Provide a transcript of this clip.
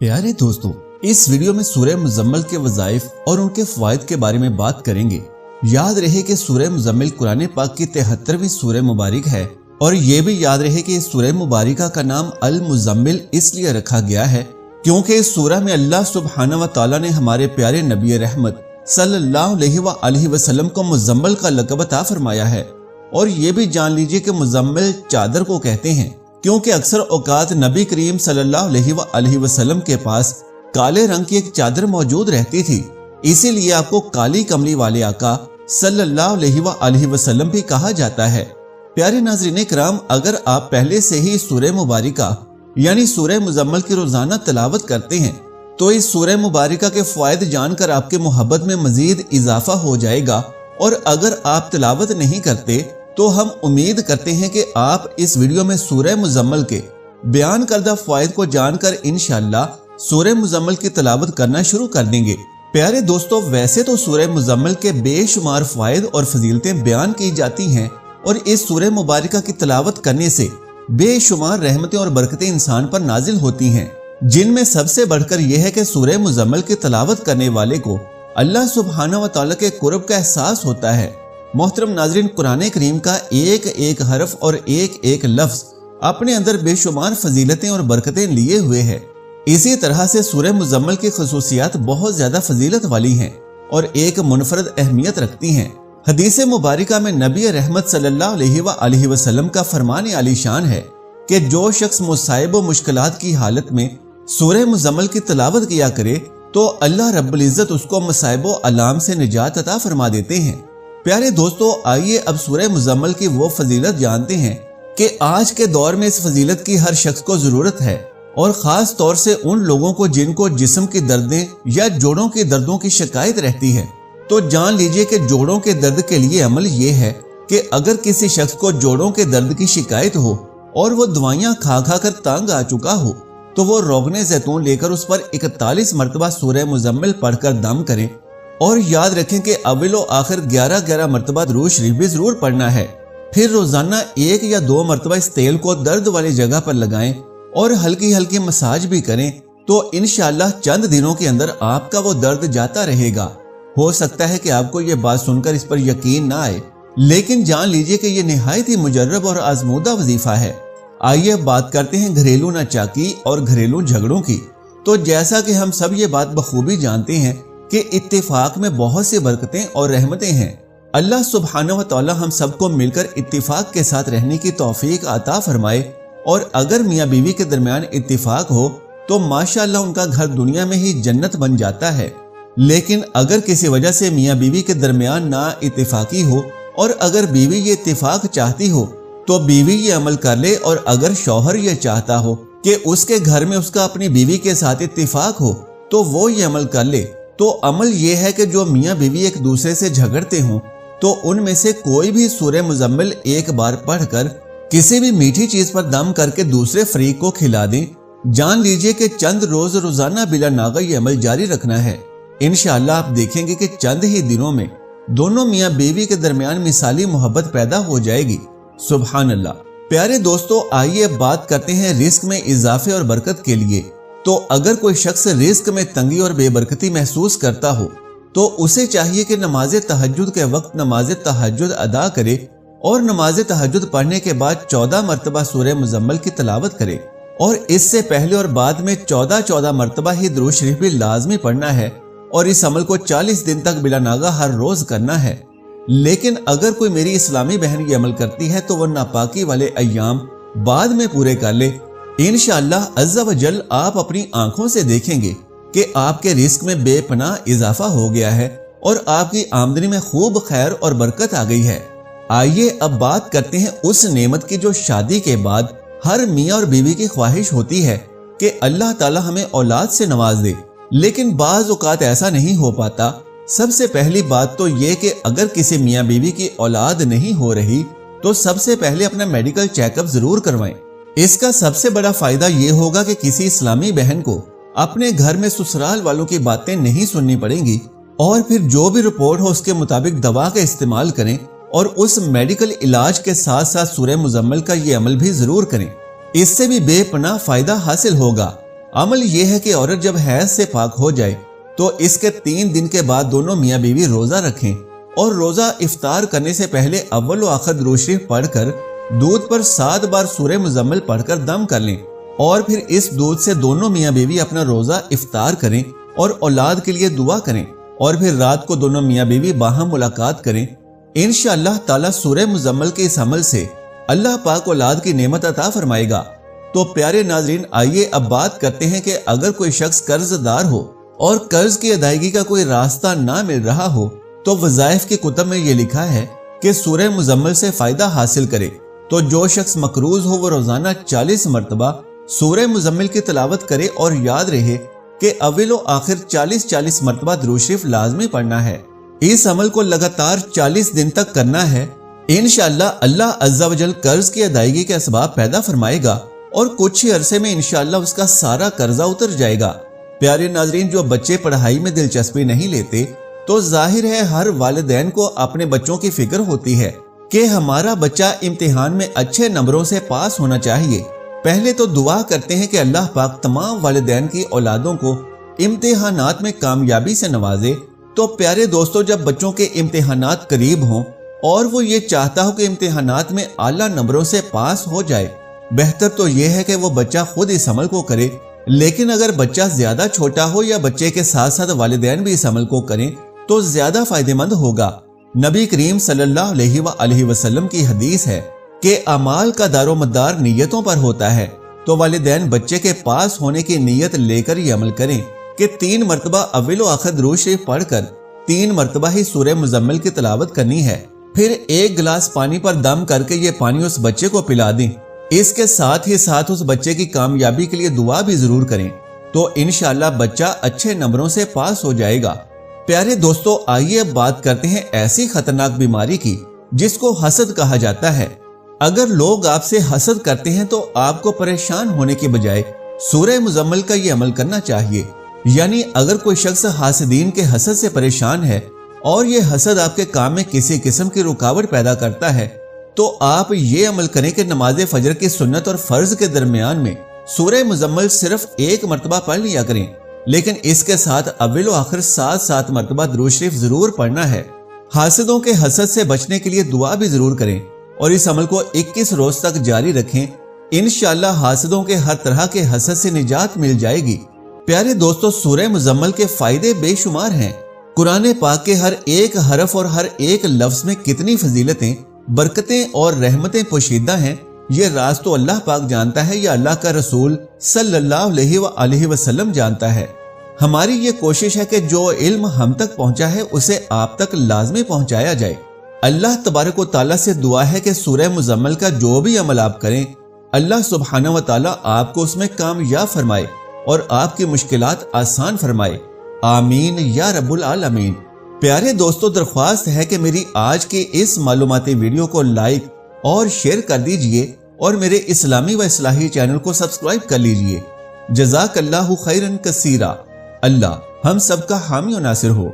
प्यारे दोस्तों, इस वीडियो में सूरह मुज़म्मिल के वज़ाइफ और उनके फ़वाइद के बारे में बात करेंगे। याद रहे कि सूरह मुज़म्मिल कुरान पाक की 73वीं सूरह मुबारक है और ये भी याद रहे कि इस सूरह मुबारका का नाम अल मुज़म्मिल इसलिए रखा गया है क्योंकि इस सूरह में अल्लाह सुब्हानहू व तआला ने हमारे प्यारे नबी रहमत सल्लल्लाहु अलैहि वसल्लम को मुज़म्मिल का लक़ब अता फरमाया है। और ये भी जान लीजिए कि मुज़म्मिल चादर को कहते हैं क्योंकि अक्सर औकात नबी करीम सल्लल्लाहु अलैहि वसल्लम के पास काले रंग की एक चादर मौजूद रहती थी, इसीलिए आपको काली कमली वाले आका सल्लल्लाहु अलैहि वसल्लम भी कहा जाता है। प्यारे नाज़रीन किराम, अगर आप पहले से ही सूरह मुबारका यानी सूरह मुज़म्मिल की रोजाना तिलावत करते हैं तो इस सूरह मुबारका के फ़वाइद जानकर आपके मोहब्बत में मजीद इजाफा हो जाएगा। और अगर आप तिलावत नहीं करते तो हम उम्मीद करते हैं कि आप इस वीडियो में सूरह मुज़म्मिल के बयान करदा फ़वाइद को जानकर इंशाअल्लाह सूरह मुज़म्मिल की तिलावत करना शुरू कर देंगे। प्यारे दोस्तों, वैसे तो सूरह मुज़म्मिल के बेशुमार फ़वाइद और फजीलतें बयान की जाती हैं और इस सूरह मुबारका की तिलावत करने से बेशुमार रहमतें और बरकतें इंसान पर नाजिल होती हैं, जिनमें सबसे बढ़कर यह है कि सूरह मुज़म्मिल की तिलावत करने वाले को अल्लाह सुब्हानहू व तआला के कुर्ब का एहसास होता है। मोहतरम नाज़रीन, कुरान करीम का एक एक हरफ और एक एक लफ्ज अपने अंदर बेशुमार फजीलतें और बरकतें लिए हुए है। इसी तरह से सूरह मुज़म्मिल की खसूसियात बहुत ज्यादा फजीलत वाली हैं और एक मुनफरद अहमियत रखती हैं। हदीस मुबारका में नबी रहमत सल्लल्लाहु अलैहि वसल्लम का फरमान आलीशान है कि जो शख्स मुसाइब और मुश्किलात की हालत में सूरह मुज़म्मिल की तिलावत किया करे तो अल्लाह रब्बुल इज्जत उसको मसाइब और अलाम से निजात अता फरमा देते हैं। प्यारे दोस्तों, आइए अब सूरह मुज़म्मिल की वो फजीलत जानते हैं कि आज के दौर में इस फजीलत की हर शख्स को जरूरत है और खास तौर से उन लोगों को जिनको जिस्म की दर्दें या जोड़ों के दर्दों की शिकायत रहती है। तो जान लीजिए कि जोड़ों के दर्द के लिए अमल ये है कि अगर किसी शख्स को जोड़ों के दर्द की शिकायत हो और वो दवाइयाँ खा खा कर तंग आ चुका हो तो वो रोगने जैतून लेकर उस पर 41 मरतबा सूरह मुज़म्मिल पढ़कर दम करें और याद रखें कि अव्वल व आखिर 11 मरतबा दुरूद शरीफ भी जरूर पढ़ना है। फिर रोजाना 1 या 2 मरतबा इस तेल को दर्द वाली जगह पर लगाएं और हल्की हल्की मसाज भी करें तो इंशाअल्लाह चंद दिनों के अंदर आपका वो दर्द जाता रहेगा। हो सकता है कि आपको ये बात सुनकर इस पर यकीन ना आए, लेकिन जान लीजिए कि ये निहायत ही मुजर्रब और आजमूदा वजीफा है। आइए बात करते हैं घरेलू नाचाकी और घरेलू झगड़ों की। तो जैसा कि हम सब ये बात बखूबी जानते हैं कि इत्तेफाक में बहुत सी बरकतें और रहमतें हैं। अल्लाह सुब्हानहू व तआला हम सबको मिलकर इत्तेफाक के साथ रहने की तौफीक अता फरमाए। और अगर मियाँ बीवी के दरमियान इत्तेफाक हो तो माशाअल्लाह उनका घर दुनिया में ही जन्नत बन जाता है। लेकिन अगर किसी वजह से मियाँ बीवी के दरमियान ना इत्तेफाकी हो और अगर बीवी ये इत्तेफाक चाहती हो तो बीवी ये अमल कर ले, और अगर शौहर ये चाहता हो कि उसके घर में उसका अपनी बीवी के साथ इत्तेफाक हो तो वो ये अमल कर ले। तो अमल ये है कि जो मियाँ बीवी एक दूसरे से झगड़ते हों तो उनमें से कोई भी सूरह मुज़म्मिल एक बार पढ़कर किसी भी मीठी चीज पर दम करके दूसरे फरीक को खिला दें। जान लीजिए कि चंद रोज रोजाना बिला नागा ये अमल जारी रखना है। इंशाअल्लाह आप देखेंगे कि चंद ही दिनों में दोनों मियाँ बीवी के दरमियान मिसाली मोहब्बत पैदा हो जाएगी। सुभान अल्लाह। प्यारे दोस्तों, आइए बात करते हैं रिस्क में इजाफे और बरकत के लिए। तो अगर कोई शख्स रिस्क में तंगी और बेबरकती महसूस करता हो तो उसे चाहिए कि नमाज तहज्जुद के वक्त नमाज तहज्जुद अदा करे और नमाज तहज्जुद पढ़ने के बाद 14 मरतबा सूरह मुज़म्मिल की तिलावत करे और इससे पहले और बाद में 14 मरतबा ही दुरूद शरीफ भी लाजमी पढ़ना है और इस अमल को 40 दिन तक बिला नागा हर रोज करना है। लेकिन अगर कोई मेरी इस्लामी बहन ये अमल करती है तो वह नापाकी वाले अय्याम बाद में पूरे कर ले। इंशाअल्लाह अज़्ज़ा व जल आप अपनी आंखों से देखेंगे कि आपके रिस्क में बेपनाह इजाफा हो गया है और आपकी आमदनी में खूब खैर और बरकत आ गई है। आइए अब बात करते हैं उस नेमत की जो शादी के बाद हर मियाँ और बीवी की ख्वाहिश होती है कि अल्लाह ताला हमें औलाद से नवाज दे, लेकिन बाज़ औक़ात ऐसा नहीं हो पाता। सबसे पहली बात तो ये कि अगर किसी मियाँ बीवी की औलाद नहीं हो रही तो सबसे पहले अपना मेडिकल चेकअप जरूर करवाएं। इसका सबसे बड़ा फायदा ये होगा कि किसी इस्लामी बहन को अपने घर में ससुराल वालों की बातें नहीं सुननी पड़ेंगी और फिर जो भी रिपोर्ट हो उसके मुताबिक दवा का इस्तेमाल करें और उस मेडिकल इलाज के साथ साथ सूरह मुज़म्मिल का ये अमल भी जरूर करें। इससे भी बेपनाह फायदा हासिल होगा। عمل یہ ہے کہ عورت جب حیض سے پاک ہو جائے تو اس کے 3 دن کے بعد دونوں میاں بیوی روزہ رکھیں اور روزہ افطار کرنے سے پہلے اول و آخر درود شریف پڑھ کر دودھ پر 7 بار سورہ مزمل پڑھ کر دم کر لیں اور پھر اس دودھ سے دونوں میاں بیوی اپنا روزہ افطار کریں اور اولاد کے لیے دعا کریں اور پھر رات کو دونوں میاں بیوی باہم ملاقات کریں۔ انشاءاللہ تعالی سورہ مزمل کے اس عمل سے اللہ پاک اولاد کی نعمت عطا فرمائے گا۔ تو پیارے ناظرین، آئیے اب بات کرتے ہیں کہ اگر کوئی شخص قرض دار ہو اور قرض کی ادائیگی کا کوئی راستہ نہ مل رہا ہو تو وظائف کی کتب میں یہ لکھا ہے کہ سورہ مزمل سے فائدہ حاصل کرے۔ تو جو شخص مقروض ہو وہ روزانہ 40 مرتبہ سورہ مزمل کی تلاوت کرے اور یاد رہے کہ اول و آخر 40 مرتبہ درود شریف لازمی پڑھنا ہے۔ اس عمل کو لگاتار 40 دن تک کرنا ہے۔ انشاءاللہ اللہ عز و جل قرض کی ادائیگی کے اسباب پیدا فرمائے گا اور کچھ ہی عرصے میں انشاءاللہ اس کا سارا قرضہ اتر جائے گا۔ پیارے ناظرین، جو بچے پڑھائی میں دلچسپی نہیں لیتے تو ظاہر ہے ہر والدین کو اپنے بچوں کی فکر ہوتی ہے کہ ہمارا بچہ امتحان میں اچھے نمبروں سے پاس ہونا چاہیے۔ پہلے تو دعا کرتے ہیں کہ اللہ پاک تمام والدین کی اولادوں کو امتحانات میں کامیابی سے نوازے۔ تو پیارے دوستو، جب بچوں کے امتحانات قریب ہوں اور وہ یہ چاہتا ہو کہ امتحانات میں اعلیٰ نمبروں سے پاس ہو جائے، بہتر تو یہ ہے کہ وہ بچہ خود اس عمل کو کرے۔ لیکن اگر بچہ زیادہ چھوٹا ہو یا بچے کے ساتھ ساتھ والدین بھی اس عمل کو کریں تو زیادہ فائدہ مند ہوگا۔ نبی کریم صلی اللہ علیہ وآلہ وسلم کی حدیث ہے کہ اعمال کا دار و مدار نیتوں پر ہوتا ہے۔ تو والدین بچے کے پاس ہونے کی نیت لے کر یہ عمل کریں کہ 3 مرتبہ اول و آخر درود شریف پڑھ کر 3 مرتبہ ہی سورہ مزمل کی تلاوت کرنی ہے۔ پھر 1 گلاس پانی پر دم کر کے یہ پانی اس بچے کو پلا دیں۔ اس کے ساتھ ہی ساتھ اس بچے کی کامیابی کے لیے دعا بھی ضرور کریں، تو انشاءاللہ بچہ اچھے نمبروں سے پاس ہو جائے گا۔ پیارے دوستو، آئیے اب بات کرتے ہیں ایسی خطرناک بیماری کی جس کو حسد کہا جاتا ہے۔ اگر لوگ آپ سے حسد کرتے ہیں تو آپ کو پریشان ہونے کی بجائے سورہ مزمل کا یہ عمل کرنا چاہیے۔ یعنی اگر کوئی شخص حاسدین کے حسد سے پریشان ہے اور یہ حسد آپ کے کام میں کسی قسم کی رکاوٹ پیدا کرتا ہے تو آپ یہ عمل کریں کہ نماز فجر کی سنت اور فرض کے درمیان میں سورہ مزمل صرف 1 مرتبہ پڑھ لیا کریں، لیکن اس کے ساتھ اول و آخر 7 مرتبہ درود شریف ضرور پڑھنا ہے۔ حاسدوں کے حسد سے بچنے کے لیے دعا بھی ضرور کریں اور اس عمل کو 21 روز تک جاری رکھیں۔ انشاءاللہ حاسدوں کے ہر طرح کے حسد سے نجات مل جائے گی۔ پیارے دوستو، سورہ مزمل کے فائدے بے شمار ہیں۔ قرآن پاک کے ہر ایک حرف اور ہر ایک لفظ میں کتنی فضیلتیں، برکتیں اور رحمتیں پوشیدہ ہیں، یہ راز تو اللہ پاک جانتا ہے یا اللہ کا رسول صلی اللہ علیہ وآلہ وسلم جانتا ہے۔ ہماری یہ کوشش ہے کہ جو علم ہم تک پہنچا ہے اسے آپ تک لازمی پہنچایا جائے۔ اللہ تبارک و تعالیٰ سے دعا ہے کہ سورہ مزمل کا جو بھی عمل آپ کریں، اللہ سبحانہ و تعالیٰ آپ کو اس میں کامیاب فرمائے اور آپ کی مشکلات آسان فرمائے۔ آمین یا رب العالمین۔ پیارے دوستو، درخواست ہے کہ میری آج کی اس معلوماتی ویڈیو کو لائک اور شیئر کر دیجئے اور میرے اسلامی و اصلاحی چینل کو سبسکرائب کر لیجئے۔ جزاک اللہ خیرن کثیرا۔ اللہ ہم سب کا حامی و ناصر ہو۔